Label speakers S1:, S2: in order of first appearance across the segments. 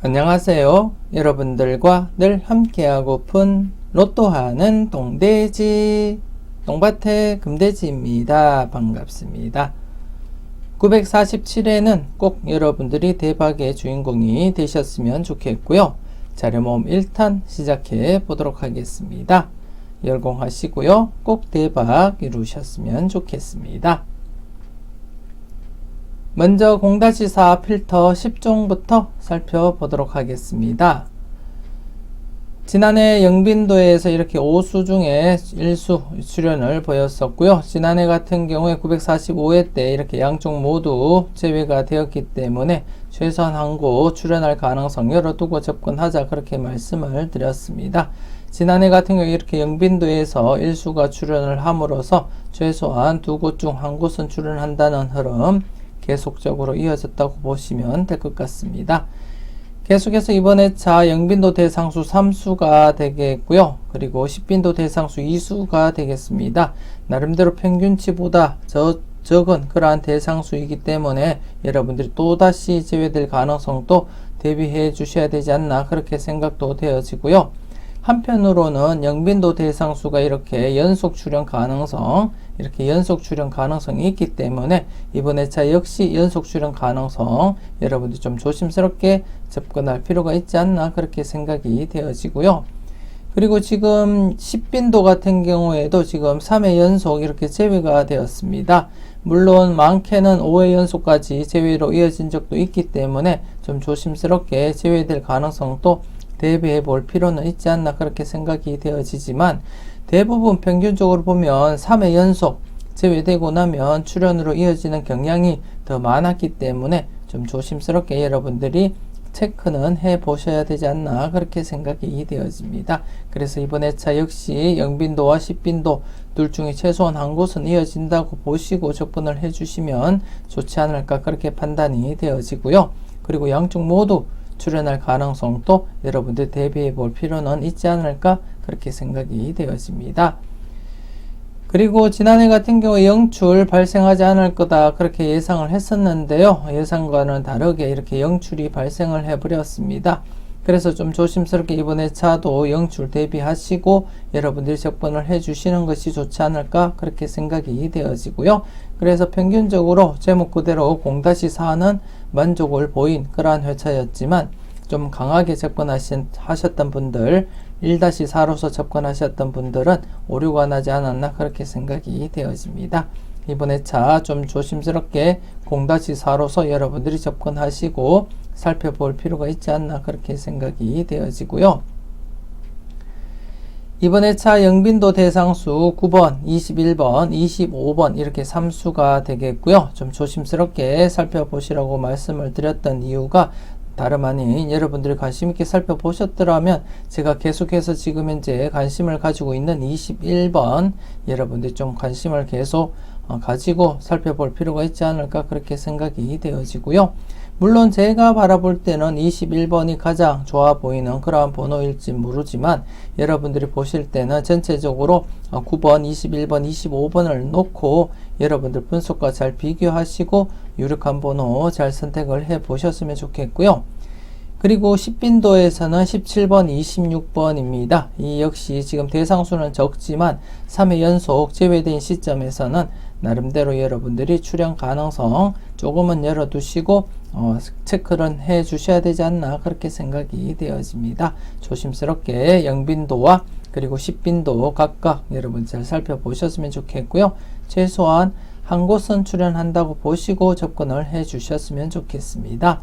S1: 안녕하세요. 여러분들과 늘 함께하고픈 로또하는 동돼지 똥밭의 금돼지입니다. 반갑습니다. 947회는 꼭 여러분들이 대박의 주인공이 되셨으면 좋겠고요. 자료모음 1탄 시작해 보도록 하겠습니다. 열공하시고요. 꼭 대박 이루셨으면 좋겠습니다. 먼저 0-4 필터 10종부터 살펴보도록 하겠습니다. 지난해 영빈도에서 이렇게 5수 중에 1수 출현을 보였었고요. 지난해 같은 경우에 945회 때 이렇게 양쪽 모두 제외가 되었기 때문에 최소한 한 곳 출현할 가능성 열어두고 접근하자 그렇게 말씀을 드렸습니다. 지난해 같은 경우에 이렇게 영빈도에서 1수가 출현을 함으로써 최소한 두 곳 중 한 곳은 출현한다는 흐름 계속적으로 이어졌다고 보시면 될 것 같습니다. 계속해서 이번 회차 영빈도 대상수 3수가 되겠고요. 그리고 10빈도 대상수 2수가 되겠습니다. 나름대로 평균치보다 적은 그러한 대상수이기 때문에 여러분들이 또다시 제외될 가능성도 대비해 주셔야 되지 않나 그렇게 생각도 되어지고요. 한편으로는 영빈도 대상수가 이렇게 연속 출현 가능성이 있기 때문에 이번 회차 역시 연속 출현 가능성 여러분들 좀 조심스럽게 접근할 필요가 있지 않나 그렇게 생각이 되어지고요. 그리고 지금 10빈도 같은 경우에도 지금 3회 연속 이렇게 제외가 되었습니다. 물론 많게는 5회 연속까지 제외로 이어진 적도 있기 때문에 좀 조심스럽게 제외될 가능성도 대비해 볼 필요는 있지 않나 그렇게 생각이 되어지지만 대부분 평균적으로 보면 3회 연속 제외되고 나면 출현으로 이어지는 경향이 더 많았기 때문에 좀 조심스럽게 여러분들이 체크는 해 보셔야 되지 않나 그렇게 생각이 되어집니다. 그래서 이번 회차 역시 영빈도와 10빈도 둘 중에 최소한 한 곳은 이어진다고 보시고 접근을 해 주시면 좋지 않을까 그렇게 판단이 되어지고요. 그리고 양쪽 모두 출현할 가능성도 여러분들 대비해 볼 필요는 있지 않을까 그렇게 생각이 되어집니다. 그리고 지난해 같은 경우에 영출 발생하지 않을 거다 그렇게 예상을 했었는데요. 예상과는 다르게 이렇게 영출이 발생을 해버렸습니다. 그래서 좀 조심스럽게 이번 회차도 영출 대비하시고 여러분들이 접근을 해 주시는 것이 좋지 않을까 그렇게 생각이 되어지고요. 그래서 평균적으로 제목 그대로 0-4는 만족을 보인 그러한 회차였지만 좀 강하게 접근하셨던 분들 1-4로서 접근하셨던 분들은 오류가 나지 않았나 그렇게 생각이 되어집니다. 이번 회차 좀 조심스럽게 0-4로서 여러분들이 접근하시고 살펴볼 필요가 있지 않나 그렇게 생각이 되어지고요. 이번 회차 영빈도 대상수 9번, 21번, 25번 이렇게 3수가 되겠고요. 좀 조심스럽게 살펴보시라고 말씀을 드렸던 이유가 다름 아닌 여러분들이 관심있게 살펴보셨더라면 제가 계속해서 지금 현재 관심을 가지고 있는 21번 여러분들이 좀 관심을 계속 가지고 살펴볼 필요가 있지 않을까 그렇게 생각이 되어지고요. 물론 제가 바라볼 때는 21번이 가장 좋아 보이는 그러한 번호일지 모르지만 여러분들이 보실 때는 전체적으로 9번, 21번, 25번을 놓고 여러분들 분석과 잘 비교하시고 유력한 번호 잘 선택을 해 보셨으면 좋겠고요. 그리고 10빈도에서는 17번, 26번입니다. 이 역시 지금 대상수는 적지만 3회 연속 제외된 시점에서는 나름대로 여러분들이 출현 가능성 조금은 열어두시고 체크를 해 주셔야 되지 않나 그렇게 생각이 되어집니다. 조심스럽게 영빈도와 그리고 10빈도 각각 여러분 잘 살펴보셨으면 좋겠고요. 최소한 한 곳은 출현한다고 보시고 접근을 해 주셨으면 좋겠습니다.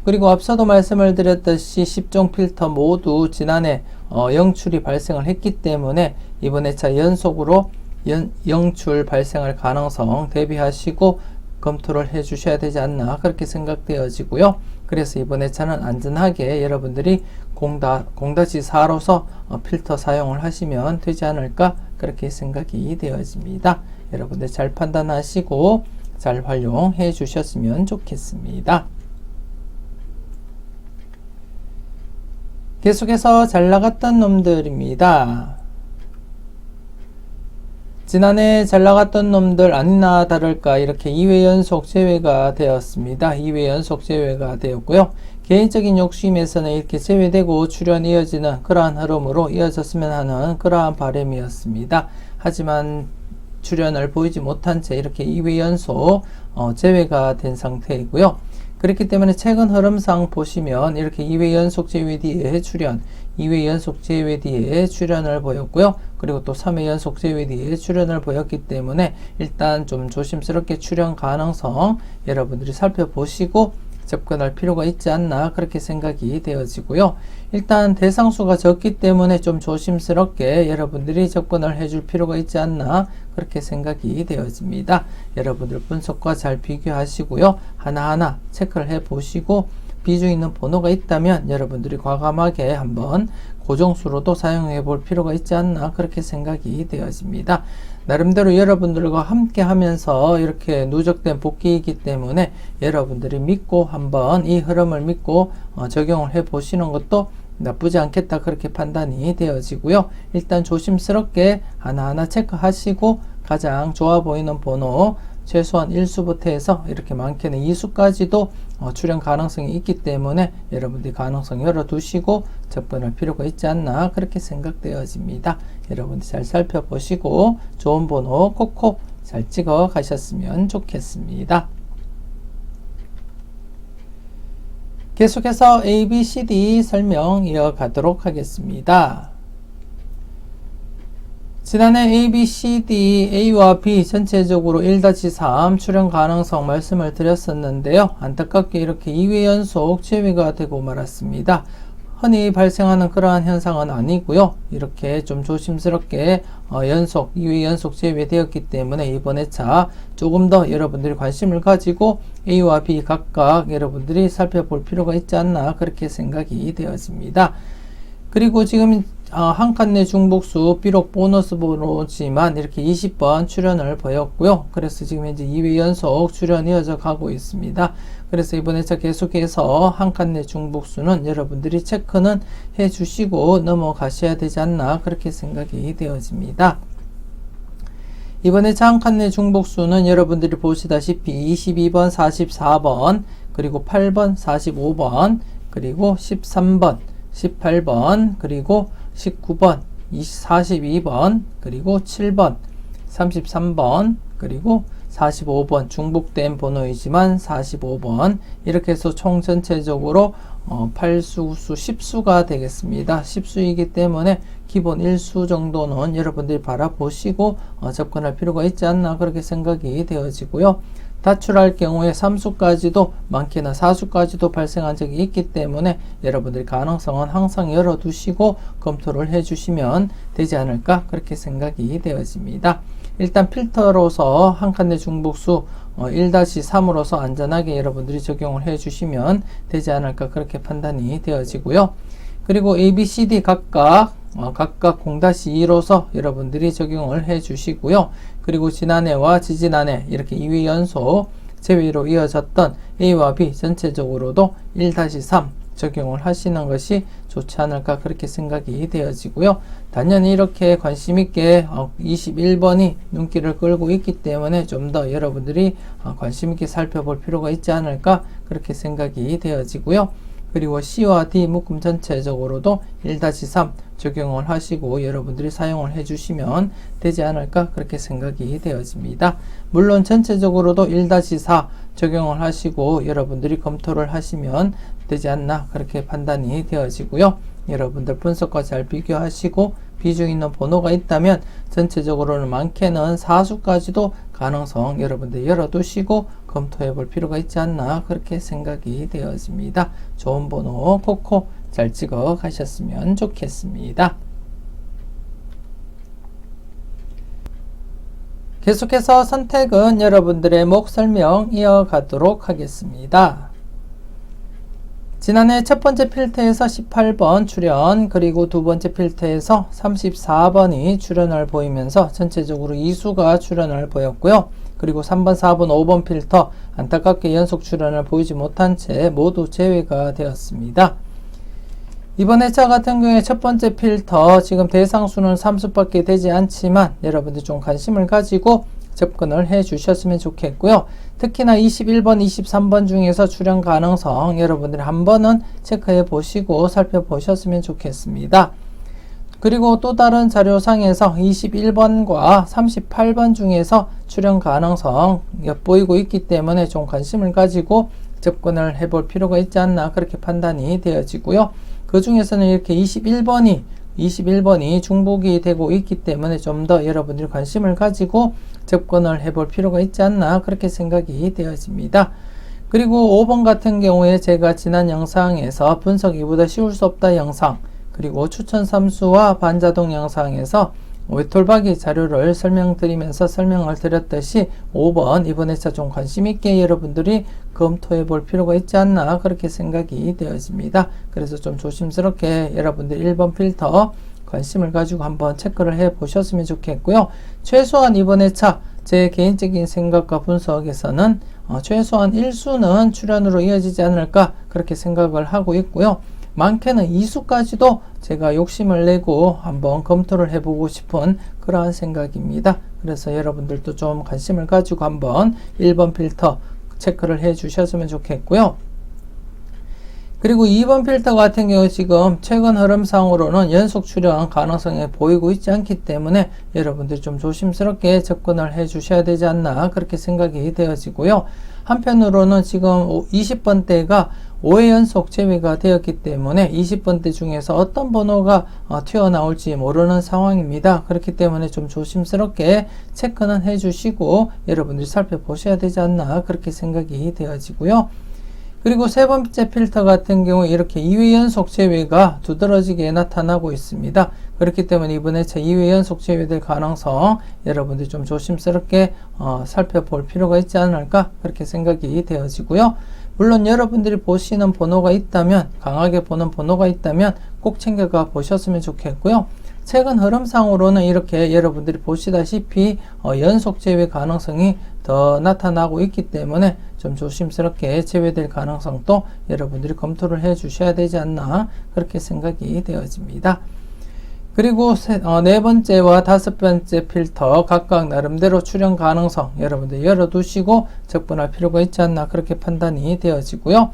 S1: 그리고 앞서도 말씀을 드렸듯이 10종 필터 모두 지난해 영출이 발생을 했기 때문에 이번 회차 연속으로 영출 발생할 가능성 대비하시고 검토를 해 주셔야 되지 않나 그렇게 생각되어지고요. 그래서 이번 회차는 안전하게 여러분들이 0-4로서 필터 사용을 하시면 되지 않을까 그렇게 생각이 되어집니다. 여러분들 잘 판단하시고 잘 활용해 주셨으면 좋겠습니다. 계속해서 잘 나갔던 놈들입니다. 지난해 잘 나갔던 놈들 아니나 다를까 이렇게 2회 연속 제외가 되었습니다. 2회 연속 제외가 되었고요. 개인적인 욕심에서는 이렇게 제외되고 출연이 이어지는 그러한 흐름으로 이어졌으면 하는 그러한 바람이었습니다. 하지만 출연을 보이지 못한 채 이렇게 2회 연속 제외가 된 상태이고요. 그렇기 때문에 최근 흐름상 보시면 이렇게 2회 연속 제외 뒤에 출연, 2회 연속 제외 뒤에 출연을 보였고요. 그리고 또 3회 연속 제외 뒤에 출연을 보였기 때문에 일단 좀 조심스럽게 출연 가능성 여러분들이 살펴보시고 접근할 필요가 있지 않나 그렇게 생각이 되어지고요. 일단 대상수가 적기 때문에 좀 조심스럽게 여러분들이 접근을 해줄 필요가 있지 않나 그렇게 생각이 되어집니다. 여러분들 분석과 잘 비교하시고요. 하나하나 체크를 해 보시고 비중 있는 번호가 있다면 여러분들이 과감하게 한번 고정수로도 사용해 볼 필요가 있지 않나 그렇게 생각이 되어집니다. 나름대로 여러분들과 함께 하면서 이렇게 누적된 복귀이기 때문에 여러분들이 믿고 한번 이 흐름을 믿고 적용을 해 보시는 것도 나쁘지 않겠다 그렇게 판단이 되어지고요. 일단 조심스럽게 하나하나 체크하시고 가장 좋아 보이는 번호 최소한 1수부터 해서 이렇게 많게는 2수까지도 출현 가능성이 있기 때문에 여러분들이 가능성 열어두시고 접근할 필요가 있지 않나 그렇게 생각되어집니다. 여러분들 잘 살펴보시고 좋은 번호 콕콕 잘 찍어 가셨으면 좋겠습니다. 계속해서 ABCD 설명 이어가도록 하겠습니다. 지난해 ABCD A와 B 전체적으로 1-3 출현 가능성 말씀을 드렸었는데요. 안타깝게 이렇게 2회 연속 제외가 되고 말았습니다. 흔히 발생하는 그러한 현상은 아니고요. 이렇게 좀 조심스럽게 2회 연속 제외되었기 때문에 이번 회차 조금 더 여러분들이 관심을 가지고 A와 B 각각 여러분들이 살펴볼 필요가 있지 않나 그렇게 생각이 되어집니다. 그리고 지금 한 칸 내 중복수 비록 보너스 번호지만 이렇게 20번 출연을 보였고요. 그래서 지금 현재 2회 연속 출연 이어져 가고 있습니다. 그래서 이번 회차 계속해서 한 칸 내 중복수는 여러분들이 체크는 해 주시고 넘어가셔야 되지 않나 그렇게 생각이 되어집니다. 이번 회차 한 칸 내 중복수는 여러분들이 보시다시피 22번, 44번, 그리고 8번, 45번, 그리고 13번, 18번, 그리고 19번, 42번, 그리고 7번, 33번, 그리고 45번 중복된 번호이지만 45번 이렇게 해서 총 전체적으로 8수, 10수가 되겠습니다. 10수이기 때문에 기본 1수 정도는 여러분들이 바라보시고 접근할 필요가 있지 않나 그렇게 생각이 되어지고요. 다출할 경우에 3수까지도 많게는 4수까지도 발생한 적이 있기 때문에 여러분들이 가능성은 항상 열어두시고 검토를 해주시면 되지 않을까 그렇게 생각이 되어집니다. 일단 필터로서 한 칸 내 중복수 1-3으로서 안전하게 여러분들이 적용을 해주시면 되지 않을까 그렇게 판단이 되어지고요. 그리고 ABCD 각각 0-2로서 여러분들이 적용을 해 주시고요. 그리고 지난해와 지지난해 이렇게 2회 연속 제외로 이어졌던 A와 B 전체적으로도 1-3 적용을 하시는 것이 좋지 않을까 그렇게 생각이 되어지고요. 단연히 이렇게 관심 있게 21번이 눈길을 끌고 있기 때문에 좀 더 여러분들이 관심 있게 살펴볼 필요가 있지 않을까 그렇게 생각이 되어지고요. 그리고 C와 D 묶음 전체적으로도 1-3 적용을 하시고 여러분들이 사용을 해주시면 되지 않을까 그렇게 생각이 되어집니다. 물론 전체적으로도 1-4 적용을 하시고 여러분들이 검토를 하시면 되지 않나 그렇게 판단이 되어지고요. 여러분들 분석과 잘 비교하시고 비중 있는 번호가 있다면 전체적으로는 많게는 4수까지도 가능성 여러분들 열어두시고 검토해 볼 필요가 있지 않나 그렇게 생각이 되어집니다. 좋은 번호 콕콕 잘 찍어 가셨으면 좋겠습니다. 계속해서 선택은 여러분들의 목 설명 이어가도록 하겠습니다. 지난해 첫 번째 필터에서 18번 출연, 그리고 두 번째 필터에서 34번이 출연을 보이면서 전체적으로 2수가 출연을 보였고요. 그리고 3번, 4번, 5번 필터 안타깝게 연속 출연을 보이지 못한 채 모두 제외가 되었습니다. 이번 회차 같은 경우에 첫 번째 필터 지금 대상수는 3수밖에 되지 않지만 여러분들 좀 관심을 가지고 접근을 해 주셨으면 좋겠고요. 특히나 21번, 23번 중에서 출연 가능성 여러분들이 한 번은 체크해 보시고 살펴보셨으면 좋겠습니다. 그리고 또 다른 자료상에서 21번과 38번 중에서 출연 가능성 엿보이고 있기 때문에 좀 관심을 가지고 접근을 해볼 필요가 있지 않나 그렇게 판단이 되어지고요. 그 중에서는 이렇게 21번이 중복이 되고 있기 때문에 좀 더 여러분들이 관심을 가지고 접근을 해볼 필요가 있지 않나 그렇게 생각이 되어집니다. 그리고 5번 같은 경우에 제가 지난 영상에서 분석이보다 쉬울 수 없다 영상, 그리고 추천 삼수와 반자동 영상에서 외톨박이 자료를 설명드리면서 설명을 드렸듯이 5번 이번 회차 좀 관심있게 여러분들이 검토해 볼 필요가 있지 않나 그렇게 생각이 되어집니다. 그래서 좀 조심스럽게 여러분들 1번 필터 관심을 가지고 한번 체크를 해 보셨으면 좋겠고요. 최소한 이번 회차 제 개인적인 생각과 분석에서는 최소한 1수는 출연으로 이어지지 않을까 그렇게 생각을 하고 있고요. 많게는 2수까지도 제가 욕심을 내고 한번 검토를 해보고 싶은 그러한 생각입니다. 그래서 여러분들도 좀 관심을 가지고 한번 1번 필터 체크를 해 주셨으면 좋겠고요. 그리고 2번 필터 같은 경우 지금 최근 흐름상으로는 연속 출현 가능성이 보이고 있지 않기 때문에 여러분들이 좀 조심스럽게 접근을 해 주셔야 되지 않나 그렇게 생각이 되어지고요. 한편으로는 지금 20번대가 5회 연속 제외가 되었기 때문에 20번대 중에서 어떤 번호가 튀어나올지 모르는 상황입니다. 그렇기 때문에 좀 조심스럽게 체크는 해 주시고 여러분들이 살펴보셔야 되지 않나 그렇게 생각이 되어지고요. 그리고 세 번째 필터 같은 경우 이렇게 2회 연속 제외가 두드러지게 나타나고 있습니다. 그렇기 때문에 이번에 2회 연속 제외될 가능성 여러분들이 좀 조심스럽게 살펴볼 필요가 있지 않을까 그렇게 생각이 되어지고요. 물론 여러분들이 보시는 번호가 있다면, 강하게 보는 번호가 있다면 꼭 챙겨가 보셨으면 좋겠고요. 최근 흐름상으로는 이렇게 여러분들이 보시다시피 연속 제외 가능성이 더 나타나고 있기 때문에 좀 조심스럽게 제외될 가능성도 여러분들이 검토를 해 주셔야 되지 않나 그렇게 생각이 되어집니다. 그리고 네 번째와 다섯 번째 필터 각각 나름대로 출현 가능성 여러분들 열어두시고 접근할 필요가 있지 않나 그렇게 판단이 되어지고요.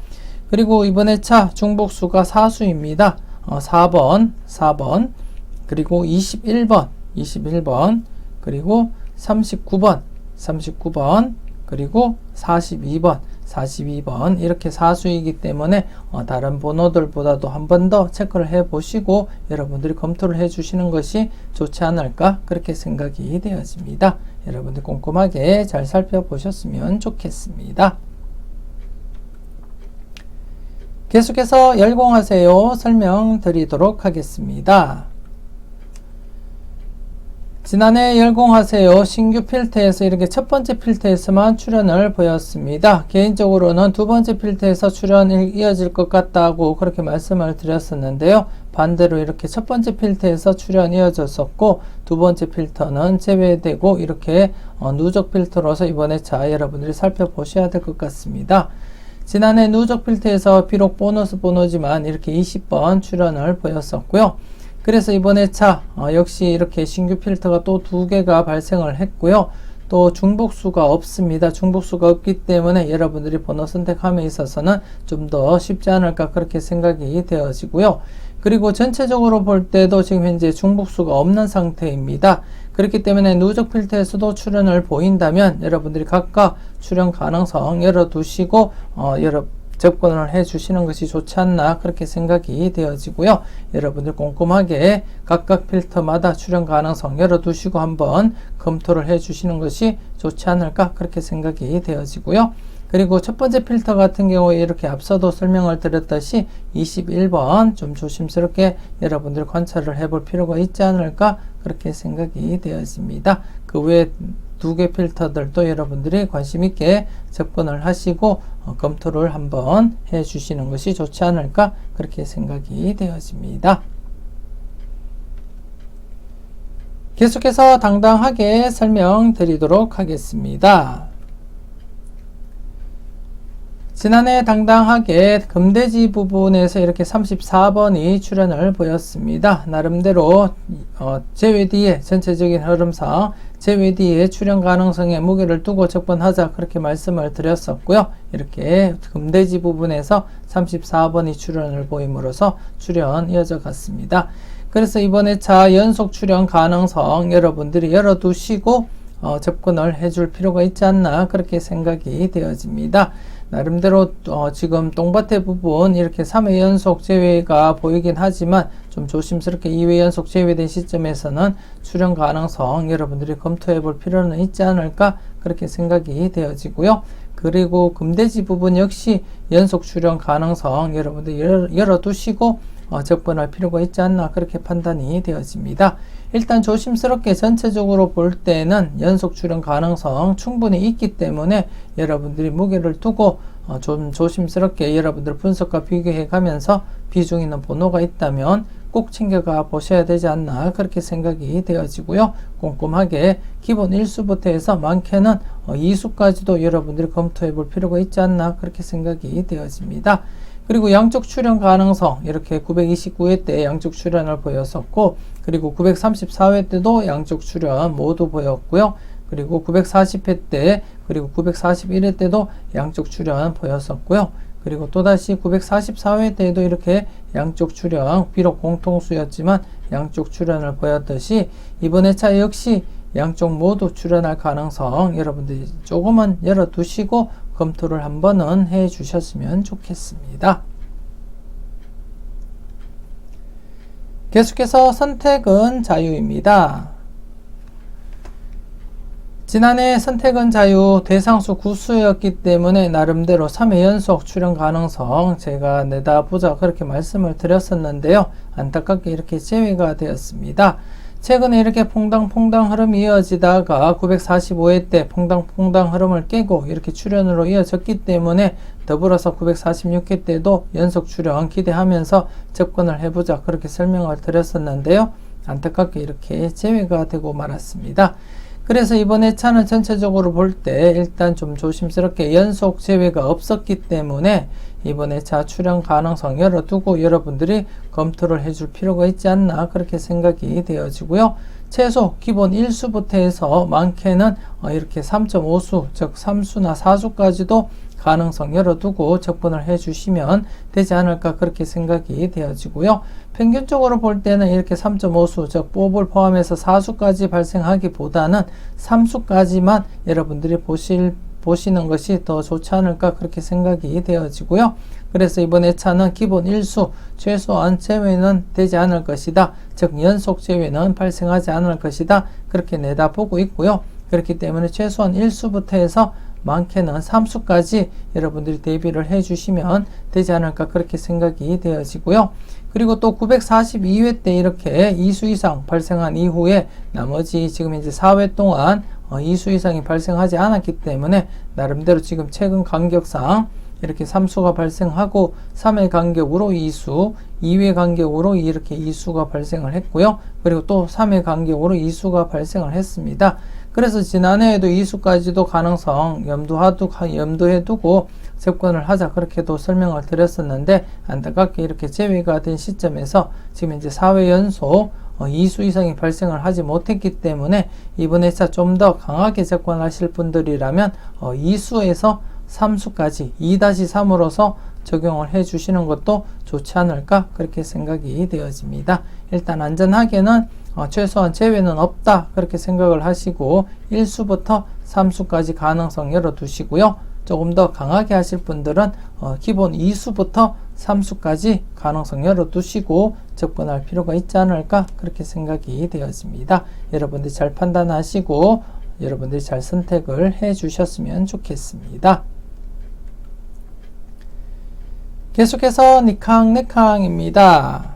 S1: 그리고 이번 회차 중복수가 4수입니다. 4번 그리고 21번 그리고 39번 그리고 42번 이렇게 4수이기 때문에 다른 번호들보다도 한 번 더 체크를 해 보시고 여러분들이 검토를 해 주시는 것이 좋지 않을까 그렇게 생각이 되어집니다. 여러분들 꼼꼼하게 잘 살펴보셨으면 좋겠습니다. 계속해서 열공하세요 설명드리도록 하겠습니다. 지난해 열공하세요 신규 필터에서 이렇게 첫 번째 필터에서만 출현을 보였습니다. 개인적으로는 두 번째 필터에서 출현이 이어질 것 같다고 그렇게 말씀을 드렸었는데요. 반대로 이렇게 첫 번째 필터에서 출현이 이어졌었고 두 번째 필터는 제외되고 이렇게 누적 필터로서 이번에 여러분들이 살펴보셔야 될 것 같습니다. 지난해 누적 필터에서 비록 보너스 번호지만 이렇게 20번 출현을 보였었고요. 그래서 이번 회차 역시 이렇게 신규 필터가 또 두 개가 발생을 했고요. 또 중복수가 없습니다. 중복수가 없기 때문에 여러분들이 번호 선택함에 있어서는 좀 더 쉽지 않을까 그렇게 생각이 되어지고요. 그리고 전체적으로 볼 때도 지금 현재 중복수가 없는 상태입니다. 그렇기 때문에 누적 필터에서도 출현을 보인다면 여러분들이 각각 출현 가능성 열어두시고 접근을 해 주시는 것이 좋지 않나 그렇게 생각이 되어지고요. 여러분들 꼼꼼하게 각각 필터마다 출현 가능성 열어두시고 한번 검토를 해 주시는 것이 좋지 않을까 그렇게 생각이 되어지고요. 그리고 첫 번째 필터 같은 경우에 이렇게 앞서도 설명을 드렸듯이 21번 좀 조심스럽게 여러분들 관찰을 해볼 필요가 있지 않을까 그렇게 생각이 되어집니다. 그 외에 두 개 필터들도 여러분들이 관심 있게 접근을 하시고 검토를 한번 해 주시는 것이 좋지 않을까 그렇게 생각이 되어집니다. 계속해서 당당하게 설명드리도록 하겠습니다. 지난해 당당하게 금대지 부분에서 이렇게 34번이 출현을 보였습니다. 나름대로 제외 뒤에 전체적인 흐름상 제외 뒤에 출현 가능성에 무게를 두고 접근하자 그렇게 말씀을 드렸었고요. 이렇게 금대지 부분에서 34번이 출현을 보임으로써 출현 이어져 갔습니다. 그래서 이번 회차 연속 출현 가능성 여러분들이 열어두시고 접근을 해줄 필요가 있지 않나 그렇게 생각이 되어집니다. 나름대로 지금 똥밭의 부분 이렇게 3회 연속 제외가 보이긴 하지만 좀 조심스럽게 2회 연속 제외된 시점에서는 출현 가능성 여러분들이 검토해 볼 필요는 있지 않을까 그렇게 생각이 되어지고요. 그리고 금대지 부분 역시 연속 출현 가능성 여러분들이 열어두시고 접근할 필요가 있지 않나 그렇게 판단이 되어집니다. 일단 조심스럽게 전체적으로 볼 때는 연속 출현 가능성 충분히 있기 때문에 여러분들이 무게를 두고 좀 조심스럽게 여러분들 분석과 비교해 가면서 비중 있는 번호가 있다면 꼭 챙겨가 보셔야 되지 않나 그렇게 생각이 되어지고요. 꼼꼼하게 기본 1수부터 해서 많게는 2수까지도 여러분들이 검토해 볼 필요가 있지 않나 그렇게 생각이 되어집니다. 그리고 양쪽 출현 가능성 이렇게 929회 때 양쪽 출현을 보였었고 그리고 934회 때도 양쪽 출현 모두 보였고요. 그리고 940회 때 그리고 941회 때도 양쪽 출현 보였었고요. 그리고 또다시 944회 때에도 이렇게 양쪽 출현 비록 공통수였지만 양쪽 출현을 보였듯이 이번 회차 역시 양쪽 모두 출현할 가능성 여러분들이 조금은 열어두시고 검토를 한번은 해 주셨으면 좋겠습니다. 계속해서 선택은 자유입니다. 지난해 선택은 자유 대상수 구수였기 때문에 나름대로 3회 연속 출현 가능성 제가 내다보자 그렇게 말씀을 드렸었는데요. 안타깝게 이렇게 제외가 되었습니다. 최근에 이렇게 퐁당퐁당 흐름이 이어지다가 945회 때 퐁당퐁당 흐름을 깨고 이렇게 출현으로 이어졌기 때문에 더불어서 946회 때도 연속 출현 기대하면서 접근을 해보자 그렇게 설명을 드렸었는데요. 안타깝게 이렇게 제외가 되고 말았습니다. 그래서 이번 회차는 전체적으로 볼 때 일단 좀 조심스럽게 연속 제외가 없었기 때문에 이번 회차 출현 가능성 열어두고 여러분들이 검토를 해줄 필요가 있지 않나 그렇게 생각이 되어지고요. 최소 기본 1수부터 해서 많게는 이렇게 3.5수 즉 3수나 4수까지도 가능성 열어두고 접근을 해주시면 되지 않을까 그렇게 생각이 되어지고요. 평균적으로 볼 때는 이렇게 3.5수 즉 뽀을 포함해서 4수까지 발생하기보다는 3수까지만 여러분들이 보시는 것이 더 좋지 않을까 그렇게 생각이 되어지고요. 그래서 이번 회차는 기본 1수 최소한 제외는 되지 않을 것이다. 즉 연속 제외는 발생하지 않을 것이다. 그렇게 내다보고 있고요. 그렇기 때문에 최소한 1수부터 해서 많게는 3수까지 여러분들이 대비를 해주시면 되지 않을까 그렇게 생각이 되어지고요. 그리고 또 942회 때 이렇게 2수 이상 발생한 이후에 나머지 지금 이제 4회 동안 2수 이상이 발생하지 않았기 때문에 나름대로 지금 최근 간격상 이렇게 3수가 발생하고 3회 간격으로 2수, 2회 간격으로 이렇게 2수가 발생을 했고요. 그리고 또 3회 간격으로 2수가 발생을 했습니다. 그래서 지난해에도 2수까지도 가능성 염두해 두고 접근을 하자 그렇게도 설명을 드렸었는데 안타깝게 이렇게 제외가 된 시점에서 지금 이제 4회 연속 2수 이상이 발생을 하지 못했기 때문에 이번 회차 좀 더 강하게 접근하실 분들이라면 2수에서 3수까지 2-3으로서 적용을 해 주시는 것도 좋지 않을까 그렇게 생각이 되어집니다. 일단 안전하게는 최소한 제외는 없다 그렇게 생각을 하시고 1수부터 3수까지 가능성 열어두시고요. 조금 더 강하게 하실 분들은 기본 2수부터 3수까지 가능성 열어두시고 접근할 필요가 있지 않을까 그렇게 생각이 되어집니다. 여러분들이 잘 판단하시고 여러분들이 잘 선택을 해 주셨으면 좋겠습니다. 계속해서 니캉네캉입니다.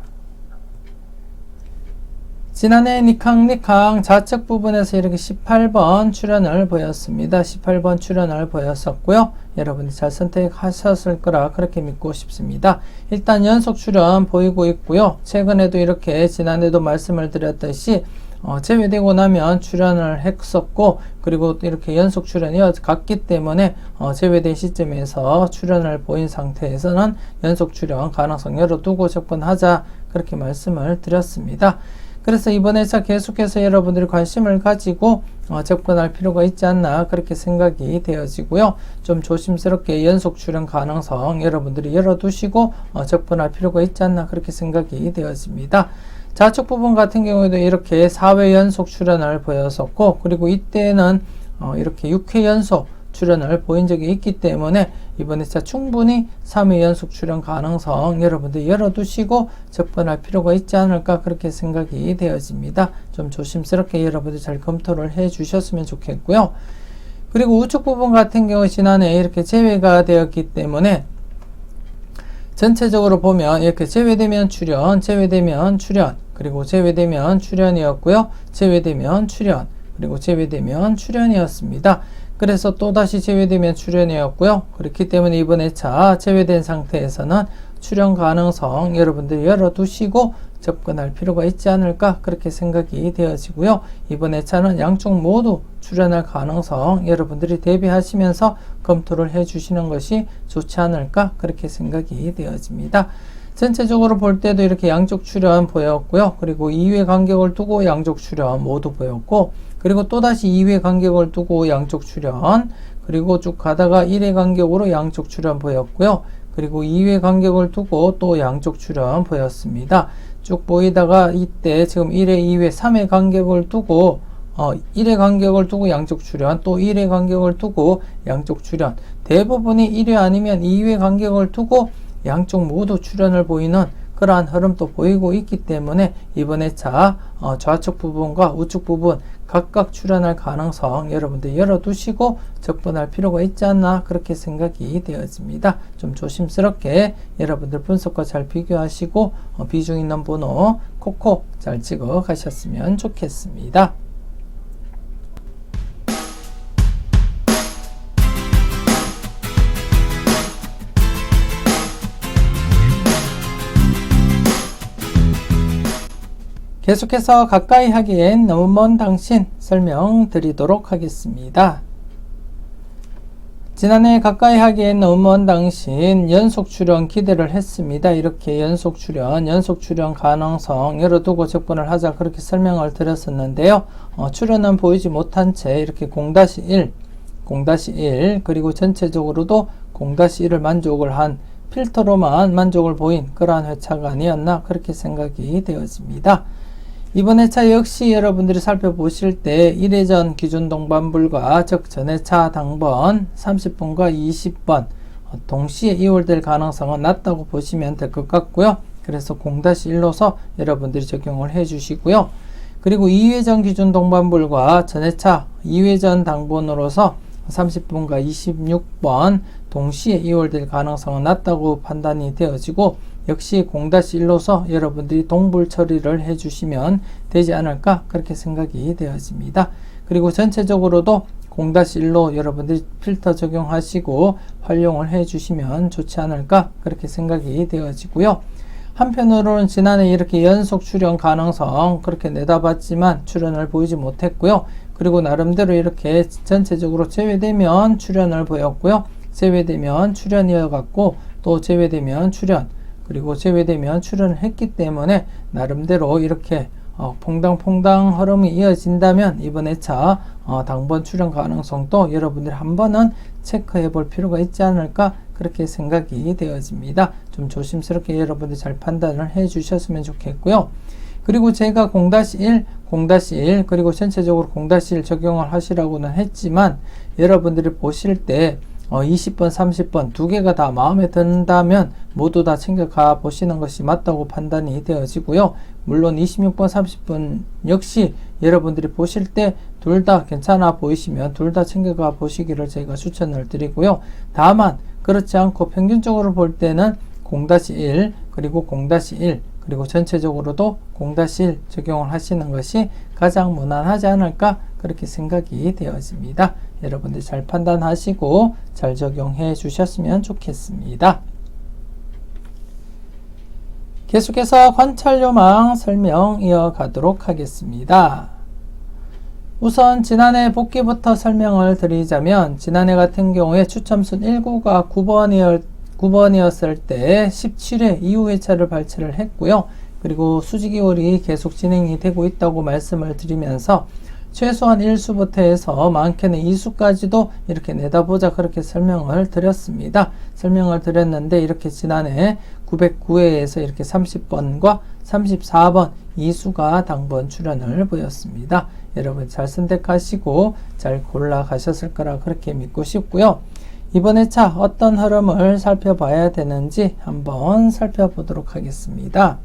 S1: 지난해 니캉네캉 좌측 부분에서 이렇게 18번 출현을 보였습니다. 18번 출현을 보였었고요. 여러분이 잘 선택하셨을 거라 그렇게 믿고 싶습니다. 일단 연속 출현 보이고 있고요. 최근에도 이렇게 지난해도 말씀을 드렸듯이 제외되고 나면 출연을 했었고, 그리고 이렇게 연속 출연이 갔기 때문에 제외된 시점에서 출연을 보인 상태에서는 연속 출연 가능성 열어두고 접근하자, 그렇게 말씀을 드렸습니다. 그래서 이번 회차 계속해서 여러분들이 관심을 가지고 접근할 필요가 있지 않나, 그렇게 생각이 되어지고요. 좀 조심스럽게 연속 출연 가능성 여러분들이 열어두시고 접근할 필요가 있지 않나, 그렇게 생각이 되어집니다. 좌측 부분 같은 경우에도 이렇게 4회 연속 출연을 보였었고, 그리고 이때는 이렇게 6회 연속 출연을 보인 적이 있기 때문에 이번 회차 충분히 3회 연속 출연 가능성 여러분들 열어두시고 접근할 필요가 있지 않을까, 그렇게 생각이 되어집니다. 좀 조심스럽게 여러분들 잘 검토를 해 주셨으면 좋겠고요. 그리고 우측 부분 같은 경우 지난해 이렇게 제외가 되었기 때문에 전체적으로 보면 이렇게 제외되면 출연, 제외되면 출연, 그리고 제외되면 출연이었고요. 제외되면 출연, 그리고 제외되면 출연이었습니다. 그래서 또다시 제외되면 출연이었고요. 그렇기 때문에 이번 회차 제외된 상태에서는 출연 가능성 여러분들이 열어두시고 접근할 필요가 있지 않을까, 그렇게 생각이 되어지고요. 이번 회차는 양쪽 모두 출연할 가능성 여러분들이 대비하시면서 검토를 해 주시는 것이 좋지 않을까, 그렇게 생각이 되어집니다. 전체적으로 볼 때도 이렇게 양쪽 출연 보였고요. 그리고 2회 간격을 두고 양쪽 출연 모두 보였고, 그리고 또다시 2회 간격을 두고 양쪽 출연, 그리고 쭉 가다가 1회 간격으로 양쪽 출연 보였고요. 그리고 2회 간격을 두고 또 양쪽 출연 보였습니다. 쭉 보이다가 이때 지금 1회, 2회, 3회 간격을 두고 1회 간격을 두고 양쪽 출연, 또 1회 간격을 두고 양쪽 출연, 대부분이 1회 아니면 2회 간격을 두고 양쪽 모두 출연을 보이는 그러한 흐름도 보이고 있기 때문에 이번 회차 좌측 부분과 우측 부분 각각 출연할 가능성 여러분들 열어두시고 접근할 필요가 있지 않나, 그렇게 생각이 되어집니다. 좀 조심스럽게 여러분들 분석과 잘 비교하시고 비중 있는 번호 콕콕 잘 찍어 가셨으면 좋겠습니다. 계속해서 가까이 하기엔 너무 먼 당신 설명드리도록 하겠습니다. 지난해 가까이 하기엔 너무 먼 당신 연속 출연 기대를 했습니다. 이렇게 연속 출연 가능성 열어두고 접근을 하자, 그렇게 설명을 드렸었는데요. 출연은 보이지 못한 채 이렇게 0-1, 0-1 그리고 전체적으로도 0-1을 만족을 한 필터로만 만족을 보인 그러한 회차가 아니었나, 그렇게 생각이 되어집니다. 이번 회차 역시 여러분들이 살펴보실 때 1회전 기준 동반불과 즉 전회차 당번 30번과 20번 동시에 이월될 가능성은 낮다고 보시면 될 것 같고요. 그래서 0-1로서 여러분들이 적용을 해 주시고요. 그리고 2회전 기준 동반불과 전회차 2회전 당번으로서 30번과 26번 동시에 이월될 가능성은 낮다고 판단이 되어지고, 역시 0-1로서 여러분들이 동불 처리를 해주시면 되지 않을까, 그렇게 생각이 되어집니다. 그리고 전체적으로도 0-1로 여러분들이 필터 적용하시고 활용을 해주시면 좋지 않을까, 그렇게 생각이 되어지고요. 한편으로는 지난해 이렇게 연속 출연 가능성 그렇게 내다봤지만 출연을 보이지 못했고요. 그리고 나름대로 이렇게 전체적으로 제외되면 출연을 보였고요. 제외되면 출연이어갔고, 또 제외되면 출연, 그리고 제외되면 출연을 했기 때문에 나름대로 이렇게 퐁당퐁당 흐름이 이어진다면 이번 회차 당번 출연 가능성도 여러분들이 한 번은 체크해 볼 필요가 있지 않을까, 그렇게 생각이 되어집니다. 좀 조심스럽게 여러분들 잘 판단을 해 주셨으면 좋겠고요. 그리고 제가 0-1, 0-1 그리고 전체적으로 0-1 적용을 하시라고는 했지만 여러분들이 보실 때 20번, 30번 두 개가 다 마음에 든다면 모두 다 챙겨가 보시는 것이 맞다고 판단이 되어지고요. 물론 26번, 30번 역시 여러분들이 보실 때 둘 다 괜찮아 보이시면 둘 다 챙겨가 보시기를 제가 추천을 드리고요. 다만 그렇지 않고 평균적으로 볼 때는 0-1 그리고 0-1 그리고 전체적으로도 0-1 적용을 하시는 것이 가장 무난하지 않을까, 그렇게 생각이 되어집니다. 여러분들 잘 판단하시고 잘 적용해 주셨으면 좋겠습니다. 계속해서 관찰요망 설명 이어가도록 하겠습니다. 우선 지난해 복귀부터 설명을 드리자면 지난해 같은 경우에 추첨순 1구가 9번이었을 때 17회 이후 회차를 발췌를 했고요. 그리고 수직이월이 계속 진행이 되고 있다고 말씀을 드리면서 최소한 1수부터 해서 많게는 2수까지도 이렇게 내다보자 그렇게 설명을 드렸습니다. 설명을 드렸는데 이렇게 지난해 909회에서 이렇게 30번과 34번 2수가 당번 출연을 보였습니다. 여러분 잘 선택하시고 잘 골라가셨을 거라 그렇게 믿고 싶고요. 이번 회차 어떤 흐름을 살펴봐야 되는지 한번 살펴보도록 하겠습니다.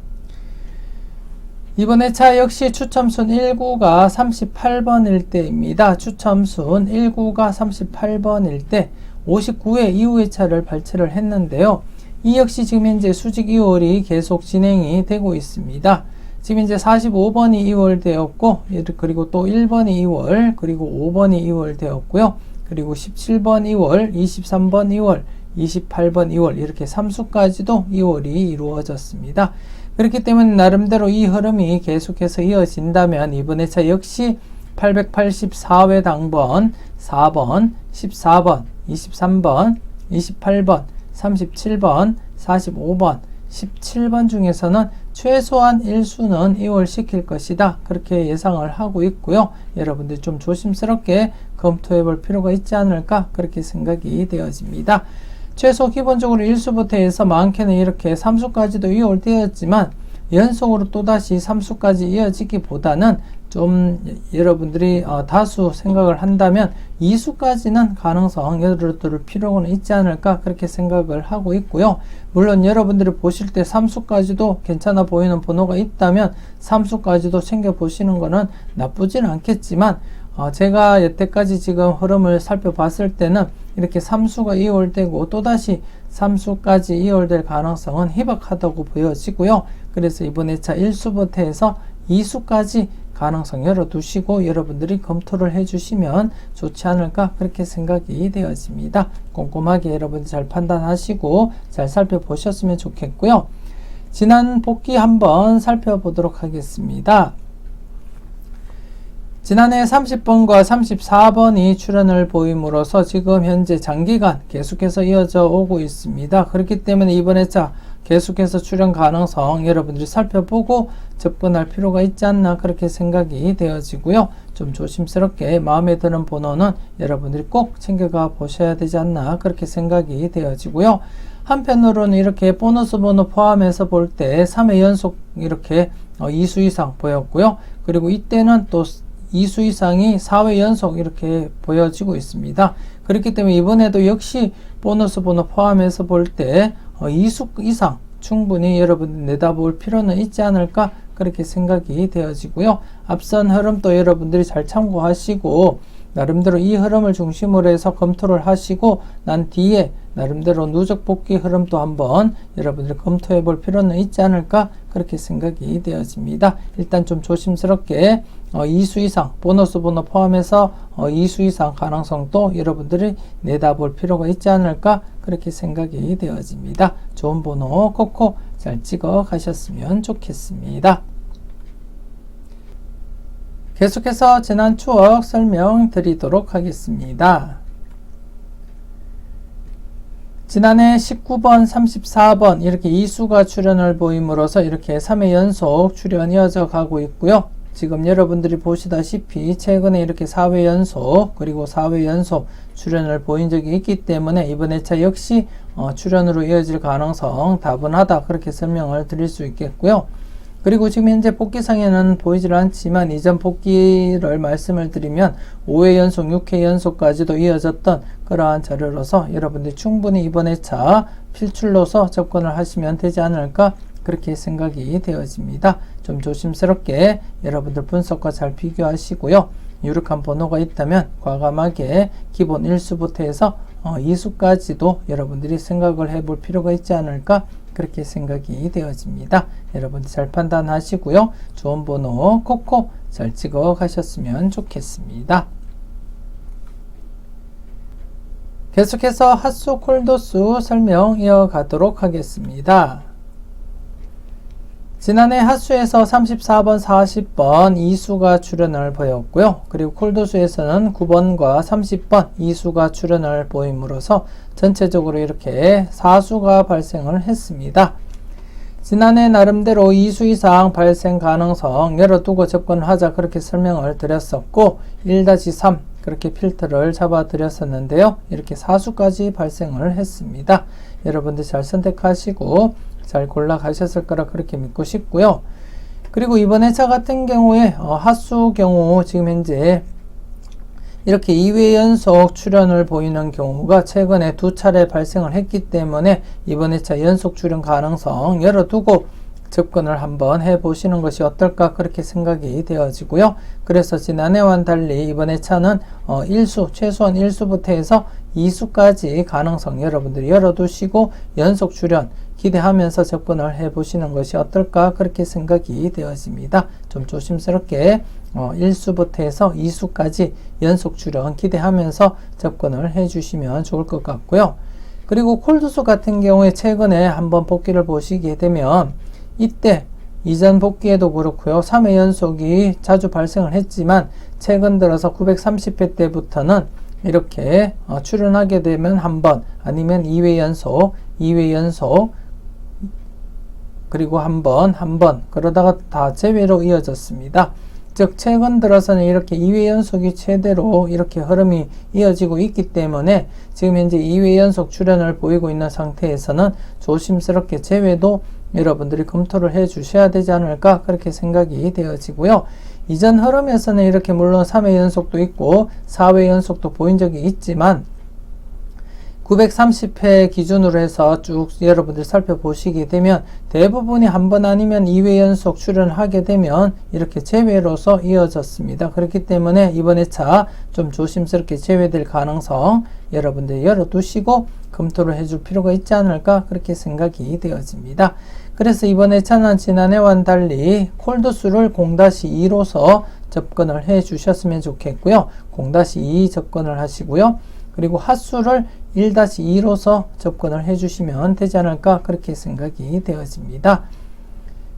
S1: 이번 회차 역시 추첨순 1구가 38번일 때입니다. 추첨순 1구가 38번일 때 59회 이후 회차를 발췌를 했는데요. 이 역시 지금 현재 수직 2월이 계속 진행이 되고 있습니다. 지금 이제 45번이 2월 되었고, 그리고 또 1번이 2월, 그리고 5번이 2월 되었고요. 그리고 17번 2월, 23번 2월, 28번 2월 이렇게 3수까지도 2월이 이루어졌습니다. 그렇기 때문에 나름대로 이 흐름이 계속해서 이어진다면 이번 회차 역시 884회 당번 4번, 14번, 23번, 28번, 37번, 45번, 17번 중에서는 최소한 1수는 2월 시킬 것이다. 그렇게 예상을 하고 있고요. 여러분들 좀 조심스럽게 검토해 볼 필요가 있지 않을까 그렇게 생각이 되어집니다. 최소 기본적으로 1수부터 해서 많게는 이렇게 3수까지도 2월 되었지만 연속으로 또다시 3수까지 이어지기보다는 좀 여러분들이 다수 생각을 한다면 2수까지는 가능성 열어둘 필요는 있지 않을까 그렇게 생각을 하고 있고요. 물론 여러분들이 보실 때 3수까지도 괜찮아 보이는 번호가 있다면 3수까지도 챙겨보시는 거는 나쁘진 않겠지만 제가 여태까지 지금 흐름을 살펴봤을 때는 이렇게 3수가 2월되고 또다시 3수까지 2월될 가능성은 희박하다고 보여지고요. 그래서 이번 회차 1수부터 해서 2수까지 가능성 열어두시고 여러분들이 검토를 해주시면 좋지 않을까 그렇게 생각이 되어집니다. 꼼꼼하게 여러분들 잘 판단하시고 잘 살펴보셨으면 좋겠고요. 지난 복귀 한번 살펴보도록 하겠습니다. 지난해 30번과 34번이 출연을 보임으로써 지금 현재 장기간 계속해서 이어져 오고 있습니다. 그렇기 때문에 이번 회차 계속해서 출연 가능성 여러분들이 살펴보고 접근할 필요가 있지 않나 그렇게 생각이 되어지고요. 좀 조심스럽게 마음에 드는 번호는 여러분들이 꼭 챙겨가 보셔야 되지 않나 그렇게 생각이 되어지고요. 한편으로는 이렇게 보너스 번호 포함해서 볼 때 3회 연속 이렇게 2수 이상 보였고요. 그리고 이때는 또 2수 이상이 4회 연속 이렇게 보여지고 있습니다. 그렇기 때문에 이번에도 역시 보너스 번호 포함해서 볼 때 2수 이상 충분히 여러분 내다볼 필요는 있지 않을까 그렇게 생각이 되어지고요. 앞선 흐름도 여러분들이 잘 참고하시고 나름대로 이 흐름을 중심으로 해서 검토를 하시고 난 뒤에 나름대로 누적 복귀 흐름도 한번 여러분들이 검토해 볼 필요는 있지 않을까 그렇게 생각이 되어집니다. 일단 좀 조심스럽게 2수 이상 보너스 번호 포함해서 2수 이상 가능성도 여러분들이 내다볼 필요가 있지 않을까 그렇게 생각이 되어집니다. 좋은 번호 꼭꼭 잘 찍어 가셨으면 좋겠습니다. 계속해서 지난 추억 설명드리도록 하겠습니다. 지난해 19번, 34번 이렇게 2수가 출연을 보임으로써 이렇게 3회 연속 출연 이어져 가고 있고요. 지금 여러분들이 보시다시피 최근에 이렇게 4회 연속 그리고 4회 연속 출연을 보인 적이 있기 때문에 이번 회차 역시 출연으로 이어질 가능성 다분하다 그렇게 설명을 드릴 수 있겠고요. 그리고 지금 현재 복귀상에는 보이질 않지만 이전 복귀를 말씀을 드리면 5회 연속, 6회 연속까지도 이어졌던 그러한 자료로서 여러분들이 충분히 이번 회차 필출로서 접근을 하시면 되지 않을까 그렇게 생각이 되어집니다. 좀 조심스럽게 여러분들 분석과 잘 비교하시고요. 유력한 번호가 있다면 과감하게 기본 1수부터 해서 2수까지도 여러분들이 생각을 해볼 필요가 있지 않을까 그렇게 생각이 되어집니다. 여러분들 잘 판단하시고요. 좋은 번호 콕콕 잘 찍어 가셨으면 좋겠습니다. 계속해서 핫수 콜도수 설명 이어가도록 하겠습니다. 지난해 핫수에서 34번, 40번 이수가 출현을 보였고요. 그리고 콜드수에서는 9번과 30번 이수가 출현을 보임으로써 전체적으로 이렇게 4수가 발생을 했습니다. 지난해 나름대로 2수 이상 발생 가능성 열어두고 접근하자 그렇게 설명을 드렸었고 1-3 그렇게 필터를 잡아 드렸었는데요. 이렇게 4수까지 발생을 했습니다. 여러분들 잘 선택하시고 잘 골라가셨을 거라 그렇게 믿고 싶고요. 그리고 이번 회차 같은 경우에 핫수 경우 지금 현재 이렇게 2회 연속 출현을 보이는 경우가 최근에 2차례 발생을 했기 때문에 이번 회차 연속 출현 가능성 열어두고 접근을 한번 해보시는 것이 어떨까 그렇게 생각이 되어지고요. 그래서 지난해와는 달리 이번 회차는 1수, 최소한 1수부터 해서 2수까지 가능성 여러분들이 열어두시고 연속 출현 기대하면서 접근을 해보시는 것이 어떨까 그렇게 생각이 되어집니다. 좀 조심스럽게 1수부터 해서 2수까지 연속 출현 기대하면서 접근을 해주시면 좋을 것 같고요. 그리고 콜드수 같은 경우에 최근에 한번 복귀를 보시게 되면 이때 이전 복귀에도 그렇고요. 3회 연속이 자주 발생을 했지만 최근 들어서 930회 때부터는 이렇게 출현하게 되면 한 번 아니면 2회 연속, 2회 연속 그리고 한 번 그러다가 다 재회로 이어졌습니다. 즉 최근 들어서는 이렇게 2회 연속이 최대로 이렇게 흐름이 이어지고 있기 때문에 지금 현재 2회 연속 출현을 보이고 있는 상태에서는 조심스럽게 재회도 여러분들이 검토를 해 주셔야 되지 않을까 그렇게 생각이 되어지고요. 이전 흐름에서는 이렇게 물론 3회 연속도 있고 4회 연속도 보인 적이 있지만 930회 기준으로 해서 쭉 여러분들 살펴보시게 되면 대부분이 한 번 아니면 2회 연속 출연하게 되면 이렇게 재회로서 이어졌습니다. 그렇기 때문에 이번 회차 좀 조심스럽게 재회될 가능성 여러분들 열어두시고 검토를 해줄 필요가 있지 않을까 그렇게 생각이 되어집니다. 그래서 이번 회차는 지난해와는 달리 콜드수를 0-2로서 접근을 해 주셨으면 좋겠고요. 0-2 접근을 하시고요. 그리고 핫수를 1-2로서 접근을 해주시면 되지 않을까 그렇게 생각이 되어집니다.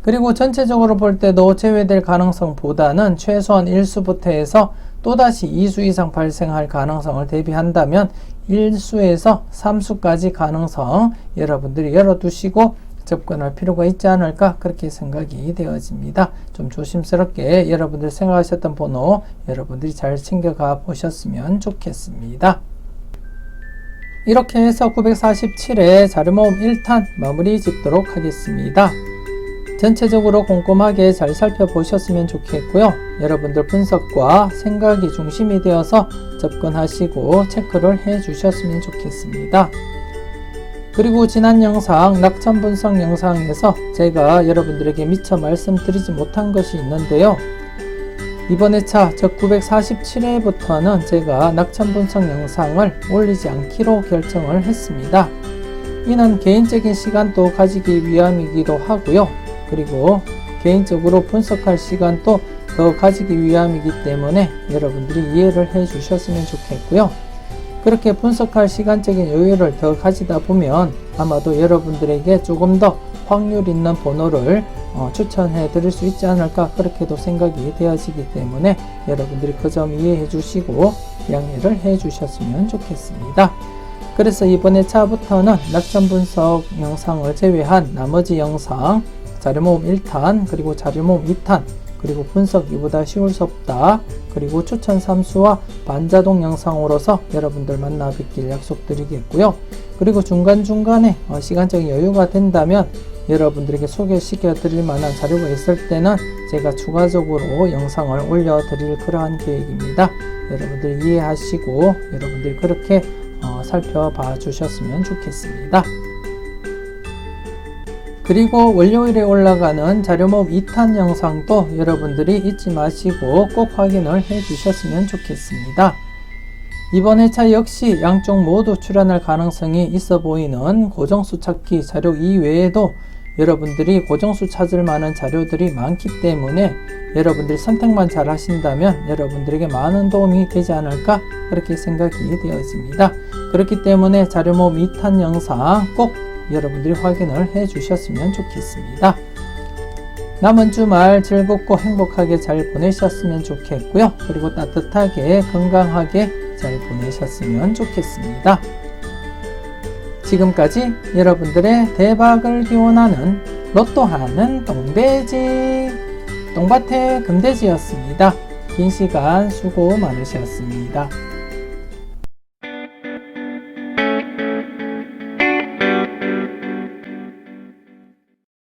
S1: 그리고 전체적으로 볼 때도 제외될 가능성보다는 최소한 1수부터 해서 또다시 2수 이상 발생할 가능성을 대비한다면 1수에서 3수까지 가능성 여러분들이 열어두시고 접근할 필요가 있지 않을까 그렇게 생각이 되어집니다. 좀 조심스럽게 여러분들 생각하셨던 번호 여러분들이 잘 챙겨가 보셨으면 좋겠습니다. 이렇게 해서 947회 자료모음 1탄 마무리 짓도록 하겠습니다. 전체적으로 꼼꼼하게 잘 살펴보셨으면 좋겠고요. 여러분들 분석과 생각이 중심이 되어서 접근하시고 체크를 해 주셨으면 좋겠습니다. 그리고 지난 영상 낙천 분석 영상에서 제가 여러분들에게 미처 말씀드리지 못한 것이 있는데요. 이번 회차 즉 947회부터는 제가 낙천 분석 영상을 올리지 않기로 결정을 했습니다. 이는 개인적인 시간도 가지기 위함이기도 하고요. 그리고 개인적으로 분석할 시간도 더 가지기 위함이기 때문에 여러분들이 이해를 해 주셨으면 좋겠고요. 그렇게 분석할 시간적인 여유를 더 가지다 보면 아마도 여러분들에게 조금 더 확률 있는 번호를 추천해 드릴 수 있지 않을까 그렇게도 생각이 되어지기 때문에 여러분들이 그 점 이해해 주시고 양해를 해 주셨으면 좋겠습니다. 그래서 이번 회차부터는 낙천 분석 영상을 제외한 나머지 영상 자료모음 1탄 그리고 자료모음 2탄 그리고 분석 이보다 쉬울 수 없다 그리고 추천 3수와 반자동 영상으로서 여러분들 만나 뵙길 약속드리겠고요. 그리고 중간중간에 시간적인 여유가 된다면 여러분들에게 소개시켜 드릴 만한 자료가 있을 때는 제가 추가적으로 영상을 올려 드릴 그러한 계획입니다. 여러분들 이해하시고 여러분들이 그렇게 살펴봐 주셨으면 좋겠습니다. 그리고 월요일에 올라가는 자료모음 2탄 영상도 여러분들이 잊지 마시고 꼭 확인을 해 주셨으면 좋겠습니다. 이번 회차 역시 양쪽 모두 출연할 가능성이 있어 보이는 고정수 찾기 자료 이외에도 여러분들이 고정수 찾을 만한 자료들이 많기 때문에 여러분들이 선택만 잘 하신다면 여러분들에게 많은 도움이 되지 않을까 그렇게 생각이 되어집니다. 그렇기 때문에 자료모음 2탄 영상 꼭 여러분들이 확인을 해 주셨으면 좋겠습니다. 남은 주말 즐겁고 행복하게 잘 보내셨으면 좋겠고요. 그리고 따뜻하게 건강하게 잘 보내셨으면 좋겠습니다. 지금까지 여러분들의 대박을 기원하는 로또하는 똥돼지 똥밭의 금돼지였습니다. 긴 시간 수고 많으셨습니다.